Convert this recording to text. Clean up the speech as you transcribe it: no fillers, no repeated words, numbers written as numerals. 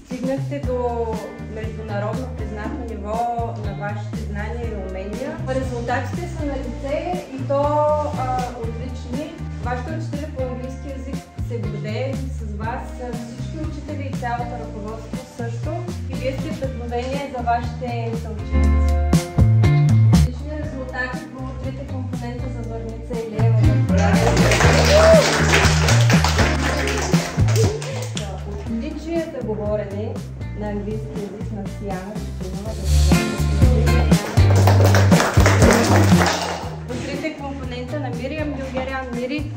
Стигнахте до международно признато ниво на вашите знания и умения. Резултатите са на лице и то отлични. Вашите учители по английски язик се гордеят с вас, всички учители и цялото ръководство също. И вие сте вдъхновение за вашите съученици. Отлични резултати по трите компонента за Върница и Лева. Отличията говорене на английски язик на Сияна Шипинова. По трите компонента на Мириам Гюлгерян Мири.